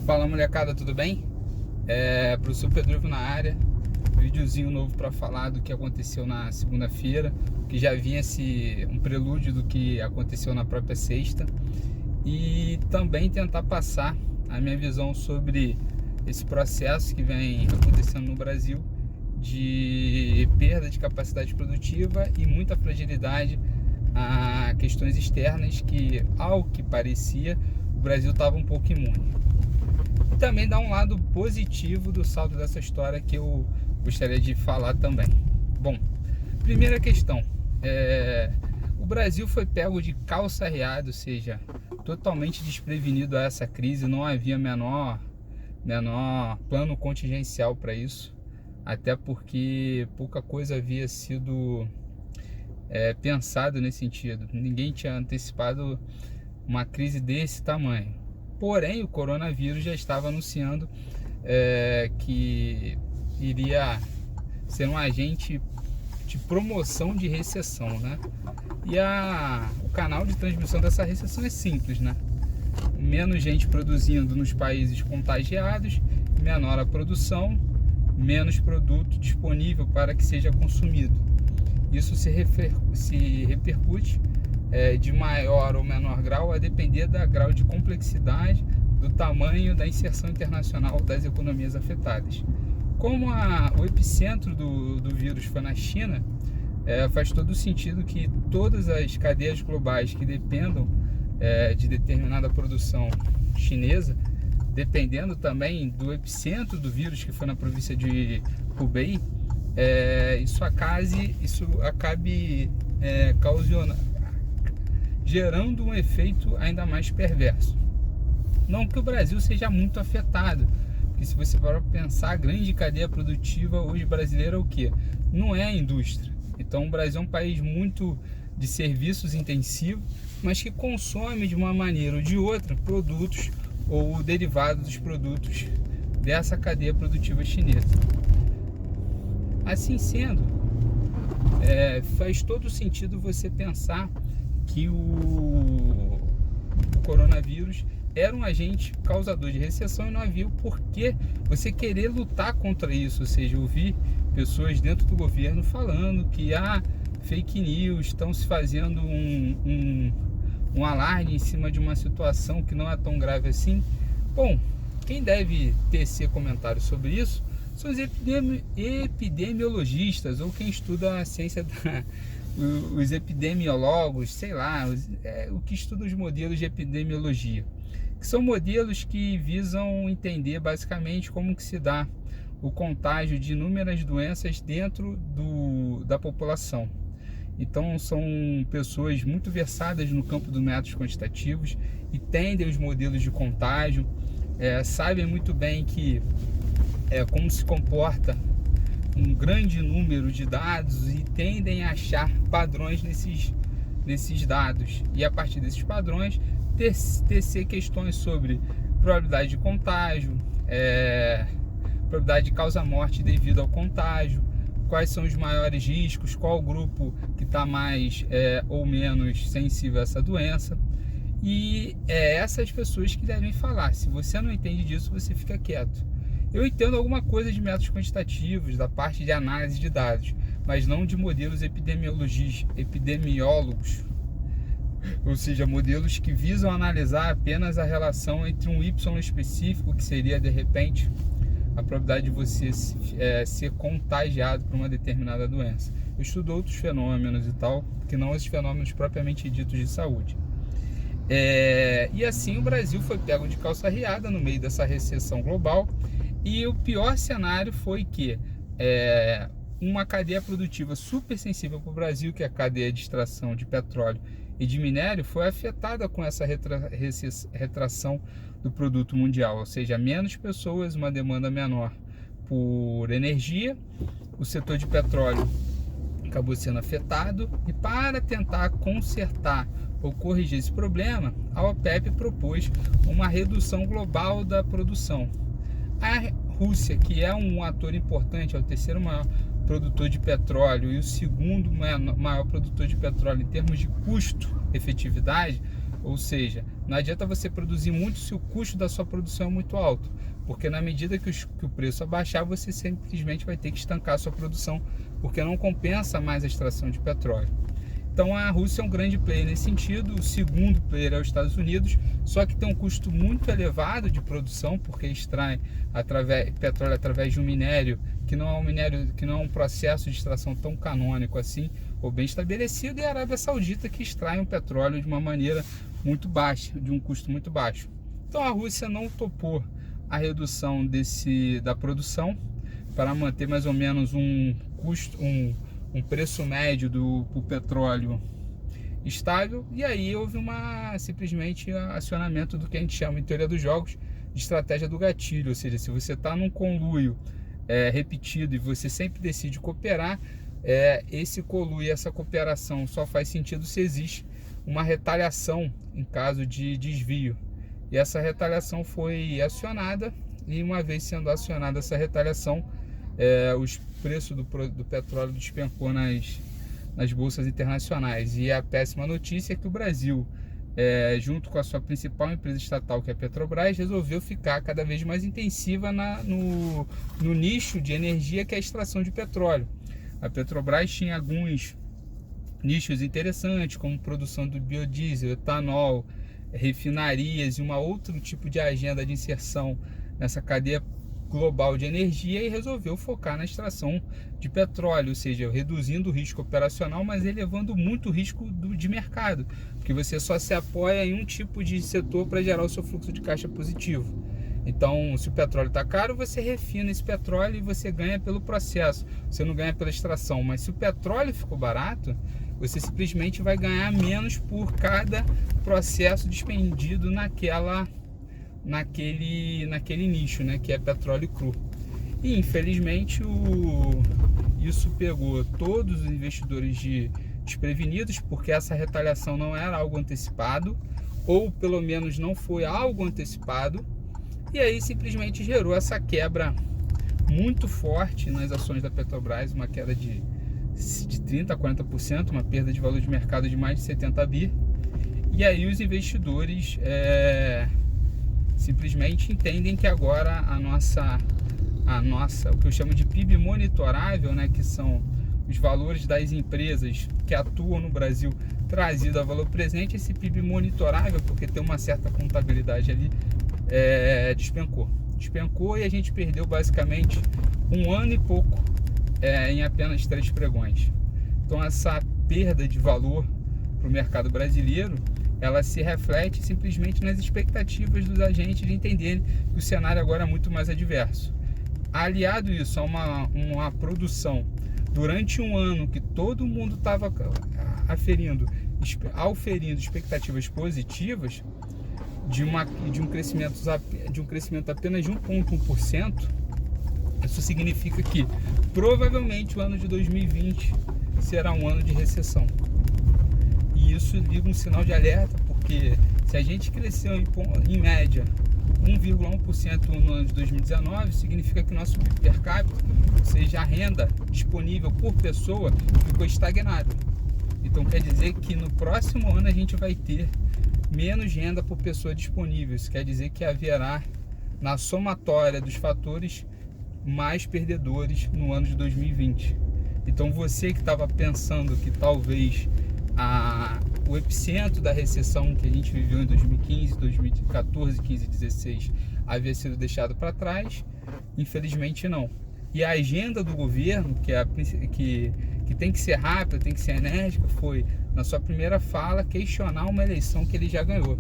Fala molecada, tudo bem? Professor Pedro Ivo na área, videozinho novo para falar do que aconteceu na segunda-feira, que já vinha um prelúdio do que aconteceu na própria sexta, e também tentar passar a minha visão sobre esse processo que vem acontecendo no Brasil de perda de capacidade produtiva e muita fragilidade a questões externas que, ao que parecia, o Brasil estava um pouco imune. E também dá um lado positivo do saldo dessa história que eu gostaria de falar também. Bom, primeira questão, o Brasil foi pego de calça arreada, ou seja, totalmente desprevenido a essa crise, não havia menor plano contingencial para isso, até porque pouca coisa havia sido pensado nesse sentido, ninguém tinha antecipado uma crise desse tamanho. Porém, o coronavírus já estava anunciando que iria ser um agente de promoção de recessão, né? E o canal de transmissão dessa recessão é simples, né? Menos gente produzindo nos países contagiados, menor a produção, menos produto disponível para que seja consumido. Isso se repercute de maior ou menor grau a depender do grau de complexidade, do tamanho da inserção internacional das economias afetadas. Como o epicentro do vírus foi na China, faz todo sentido que todas as cadeias globais que dependam de determinada produção chinesa, dependendo também do epicentro do vírus que foi na província de Hubei, isso acabe gerando um efeito ainda mais perverso. Não que o Brasil seja muito afetado, porque se você for pensar, a grande cadeia produtiva hoje brasileira é o quê? Não é a indústria. Então o Brasil é um país muito de serviços intensivos, mas que consome de uma maneira ou de outra produtos ou derivados dos produtos dessa cadeia produtiva chinesa. Assim sendo, faz todo sentido você pensar que o coronavírus era um agente causador de recessão e não havia o porquê você querer lutar contra isso, ou seja, ouvir pessoas dentro do governo falando que fake news, estão se fazendo um alarde em cima de uma situação que não é tão grave assim. Bom, quem deve tecer comentários sobre isso são os epidemiologistas ou quem estuda a ciência os epidemiólogos, sei lá, o que estuda os modelos de epidemiologia, que são modelos que visam entender basicamente como que se dá o contágio de inúmeras doenças dentro da população. Então são pessoas muito versadas no campo dos métodos quantitativos, entendem os modelos de contágio, sabem muito bem que como se comporta um grande número de dados e tendem a achar padrões nesses dados, e a partir desses padrões tecer questões sobre probabilidade de contágio, probabilidade de causa-morte devido ao contágio, quais são os maiores riscos, qual o grupo que está mais ou menos sensível a essa doença, e essas pessoas que devem falar. Se você não entende disso, você fica quieto. Eu entendo alguma coisa de métodos quantitativos, da parte de análise de dados, mas não de modelos epidemiólogos, ou seja, modelos que visam analisar apenas a relação entre um Y específico, que seria, de repente, a probabilidade de você ser contagiado por uma determinada doença. Eu estudo outros fenômenos e tal, que não esses fenômenos propriamente ditos de saúde. E assim o Brasil foi pego de calça arreada no meio dessa recessão global. E o pior cenário foi que uma cadeia produtiva super sensível para o Brasil, que é a cadeia de extração de petróleo e de minério, foi afetada com essa retração do produto mundial, ou seja, menos pessoas, uma demanda menor por energia. O setor de petróleo acabou sendo afetado, e para tentar consertar ou corrigir esse problema, a OPEP propôs uma redução global da produção. A Rússia, que é um ator importante, é o terceiro maior produtor de petróleo e o segundo maior produtor de petróleo em termos de custo-efetividade, Ou seja, não adianta você produzir muito se o custo da sua produção é muito alto, porque na medida que o preço abaixar, você simplesmente vai ter que estancar a sua produção, porque não compensa mais a extração de petróleo. Então a Rússia é um grande player nesse sentido, o segundo player é os Estados Unidos, só que tem um custo muito elevado de produção, porque extrai petróleo através de um minério que não é um processo de extração tão canônico assim, ou bem estabelecido, e a Arábia Saudita que extrai um petróleo de uma maneira muito baixa, de um custo muito baixo. Então a Rússia não topou a redução da produção para manter mais ou menos um preço médio do petróleo estável, e aí houve simplesmente acionamento do que a gente chama em teoria dos jogos de estratégia do gatilho, ou seja, se você está num conluio repetido e você sempre decide cooperar, esse conluio, essa cooperação só faz sentido se existe uma retaliação em caso de desvio, e essa retaliação foi acionada, e uma vez sendo acionada essa retaliação, os preços do petróleo despencou nas bolsas internacionais. E a péssima notícia é que o Brasil, junto com a sua principal empresa estatal, que é a Petrobras, resolveu ficar cada vez mais intensiva no nicho de energia, que é a extração de petróleo. A Petrobras tinha alguns nichos interessantes, como produção do biodiesel, etanol, refinarias e um outro tipo de agenda de inserção nessa cadeia global de energia, e resolveu focar na extração de petróleo, ou seja, reduzindo o risco operacional, mas elevando muito o risco de mercado, porque você só se apoia em um tipo de setor para gerar o seu fluxo de caixa positivo. Então, se o petróleo está caro, você refina esse petróleo e você ganha pelo processo, você não ganha pela extração. Mas se o petróleo ficou barato, você simplesmente vai ganhar menos por cada processo despendido naquele nicho, né, que é petróleo cru. E infelizmente isso pegou todos os investidores desprevenidos, porque essa retaliação não era algo antecipado, ou pelo menos não foi algo antecipado, e aí simplesmente gerou essa quebra muito forte nas ações da Petrobras, uma queda de 30% a 40%, uma perda de valor de mercado de mais de 70 bi, e aí os investidores simplesmente entendem que agora a nossa, o que eu chamo de PIB monitorável, né, que são os valores das empresas que atuam no Brasil trazido a valor presente, esse PIB monitorável, porque tem uma certa contabilidade ali, despencou, e a gente perdeu basicamente 1 ano e pouco em apenas 3 pregões. Então essa perda de valor para o mercado brasileiro, ela se reflete simplesmente nas expectativas dos agentes de entenderem que o cenário agora é muito mais adverso. Aliado isso a uma produção durante um ano que todo mundo estava auferindo expectativas positivas de um crescimento apenas de 1,1%, isso significa que provavelmente o ano de 2020 será um ano de recessão. E isso liga um sinal de alerta, porque se a gente cresceu em média 1,1% no ano de 2019, significa que o nosso PIB per capita, ou seja, a renda disponível por pessoa, ficou estagnada. Então quer dizer que no próximo ano a gente vai ter menos renda por pessoa disponível. Isso quer dizer que haverá, na somatória dos fatores, mais perdedores no ano de 2020. Então você que estava pensando que talvez o epicentro da recessão que a gente viveu em 2015, 2014, 15 e 16 havia sido deixado para trás, infelizmente não. E a agenda do governo, que tem que ser rápida, tem que ser enérgica, foi, na sua primeira fala, questionar uma eleição que ele já ganhou.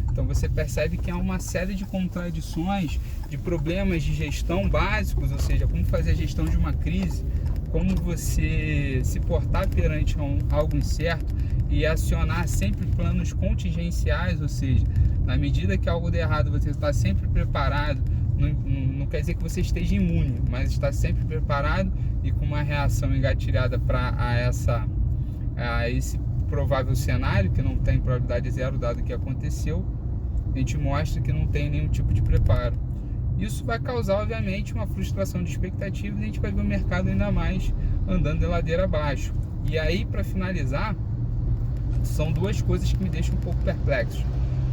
Então você percebe que há uma série de contradições, de problemas de gestão básicos, ou seja, como fazer a gestão de uma crise, como você se portar perante algo incerto e acionar sempre planos contingenciais, ou seja, na medida que algo der errado, você está sempre preparado. Não quer dizer que você esteja imune, mas está sempre preparado e com uma reação engatilhada a esse provável cenário, que não tem probabilidade zero, dado o que aconteceu. A gente mostra que não tem nenhum tipo de preparo. Isso vai causar, obviamente, uma frustração de expectativas, e a gente vai ver o mercado ainda mais andando de ladeira abaixo. E aí, para finalizar, são duas coisas que me deixam um pouco perplexo.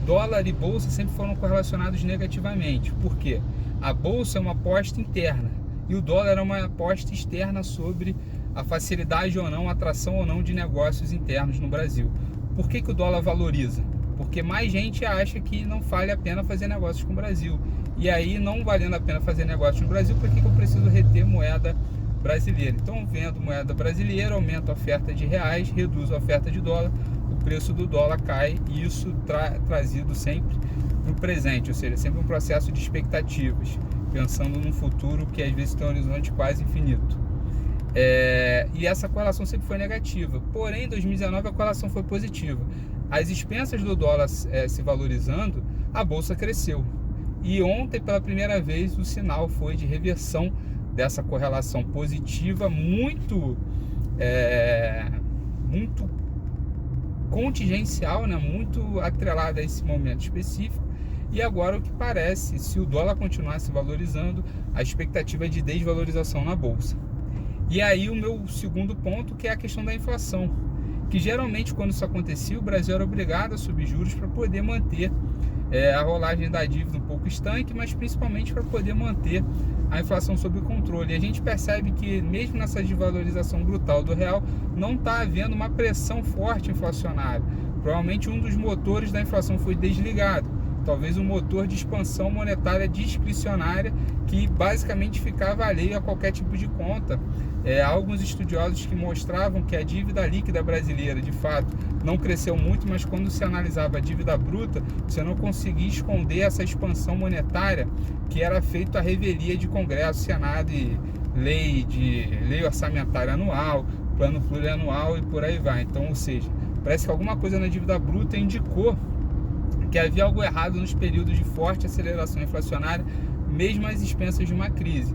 Dólar e bolsa sempre foram correlacionados negativamente. Por quê? A bolsa é uma aposta interna e o dólar é uma aposta externa sobre a facilidade ou não, a atração ou não de negócios internos no Brasil. Por que o dólar valoriza? Porque mais gente acha que não vale a pena fazer negócios com o Brasil. E aí, não valendo a pena fazer negócios no Brasil, por que eu preciso reter moeda brasileira? Então, vendo moeda brasileira, aumenta a oferta de reais, reduz a oferta de dólar, o preço do dólar cai, e isso trazido sempre para o presente, ou seja, sempre um processo de expectativas, pensando num futuro que às vezes tem um horizonte quase infinito. E essa correlação sempre foi negativa, porém em 2019 a correlação foi positiva. Às expensas do dólar se valorizando, a bolsa cresceu. E ontem, pela primeira vez, o sinal foi de reversão dessa correlação positiva, muito contingencial, né? Muito atrelada a esse momento específico. E agora o que parece, se o dólar continuar se valorizando, a expectativa é de desvalorização na bolsa. E aí o meu segundo ponto, que é a questão da inflação, que geralmente quando isso acontecia, o Brasil era obrigado a subir juros para poder manter a rolagem da dívida um pouco estanque, mas principalmente para poder manter a inflação sob controle. E a gente percebe que mesmo nessa desvalorização brutal do real, não está havendo uma pressão forte inflacionária. Provavelmente um dos motores da inflação foi desligado. Talvez um motor de expansão monetária discricionária que basicamente ficava alheio a qualquer tipo de conta. Há alguns estudiosos que mostravam que a dívida líquida brasileira, de fato, não cresceu muito, mas quando se analisava a dívida bruta, você não conseguia esconder essa expansão monetária que era feita à revelia de Congresso, Senado e lei orçamentária anual, plano plurianual e por aí vai. Então, ou seja, parece que alguma coisa na dívida bruta indicou que havia algo errado nos períodos de forte aceleração inflacionária, mesmo às expensas de uma crise.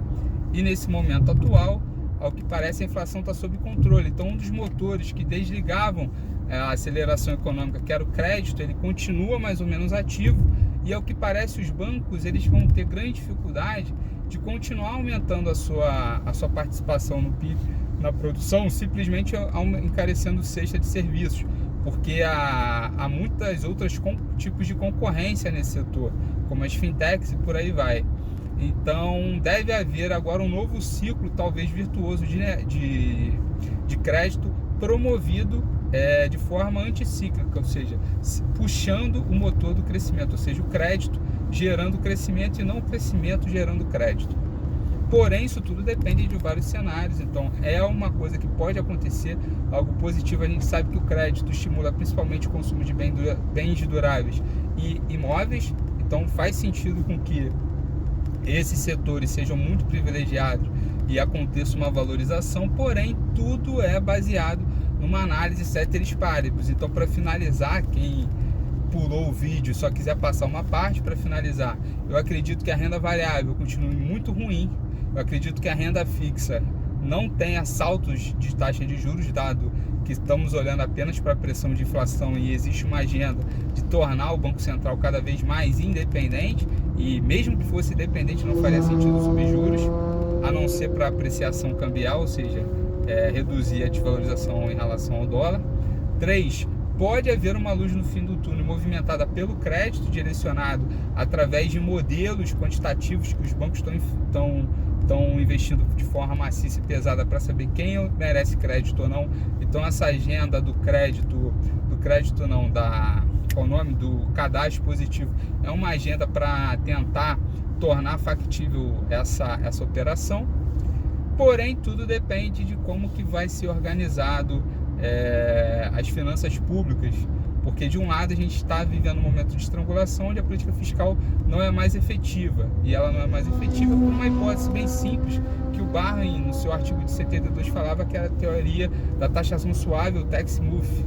E nesse momento atual, ao que parece, a inflação está sob controle. Então, um dos motores que desligavam a aceleração econômica, que era o crédito, ele continua mais ou menos ativo. E ao que parece, os bancos eles vão ter grande dificuldade de continuar aumentando a sua participação no PIB, na produção, simplesmente encarecendo cesta de serviços, porque há muitas outras tipos de concorrência nesse setor, como as fintechs e por aí vai. Então deve haver agora um novo ciclo, talvez virtuoso, de crédito promovido de forma anticíclica, ou seja, puxando o motor do crescimento, ou seja, o crédito gerando crescimento e não o crescimento gerando crédito. Porém, isso tudo depende de vários cenários, então é uma coisa que pode acontecer, algo positivo. A gente sabe que o crédito estimula principalmente o consumo de bens duráveis e imóveis, então faz sentido com que esses setores sejam muito privilegiados e aconteça uma valorização, porém tudo é baseado numa análise ceteris paribus. Então, para finalizar, quem pulou o vídeo e só quiser passar uma parte para finalizar, eu acredito que a renda variável continue muito ruim. Eu acredito que a renda fixa não tenha saltos de taxa de juros, dado que estamos olhando apenas para a pressão de inflação e existe uma agenda de tornar o Banco Central cada vez mais independente, e mesmo que fosse dependente não faria sentido subir juros, a não ser para apreciação cambial, ou seja, reduzir a desvalorização em relação ao dólar. 3. Pode haver uma luz no fim do túnel movimentada pelo crédito direcionado através de modelos quantitativos que os bancos estão investindo de forma maciça e pesada para saber quem merece crédito ou não. Então essa agenda do cadastro positivo é uma agenda para tentar tornar factível essa operação. Porém, tudo depende de como que vai ser organizado as finanças públicas, porque de um lado a gente está vivendo um momento de estrangulação onde a política fiscal não é mais efetiva, e ela não é mais efetiva por uma hipótese bem simples, que o Barrin, no seu artigo de 72, falava que era a teoria da taxação suave, o tax move.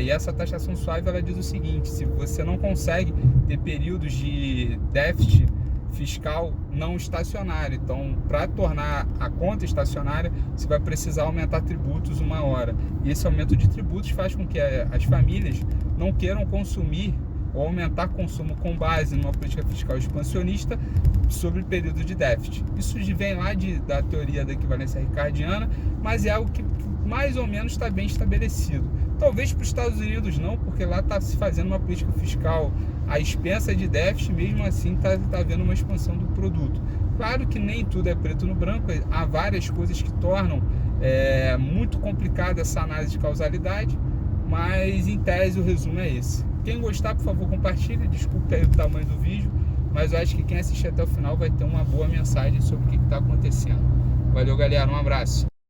E essa taxação suave, ela diz o seguinte: se você não consegue ter períodos de déficit fiscal não estacionário, então para tornar a conta estacionária você vai precisar aumentar tributos uma hora, e esse aumento de tributos faz com que as famílias não queiram consumir ou aumentar consumo com base numa política fiscal expansionista sobre o período de déficit. Isso vem lá da teoria da equivalência ricardiana, mas é algo que mais ou menos está bem estabelecido. Talvez para os Estados Unidos não, porque lá está se fazendo uma política fiscal à expensa de déficit, mesmo assim está havendo uma expansão do produto. Claro que nem tudo é preto no branco, há várias coisas que tornam muito complicada essa análise de causalidade, mas em tese o resumo é esse. Quem gostar, por favor, compartilhe, desculpe aí o tamanho do vídeo, mas eu acho que quem assistir até o final vai ter uma boa mensagem sobre o que está acontecendo. Valeu, galera, um abraço.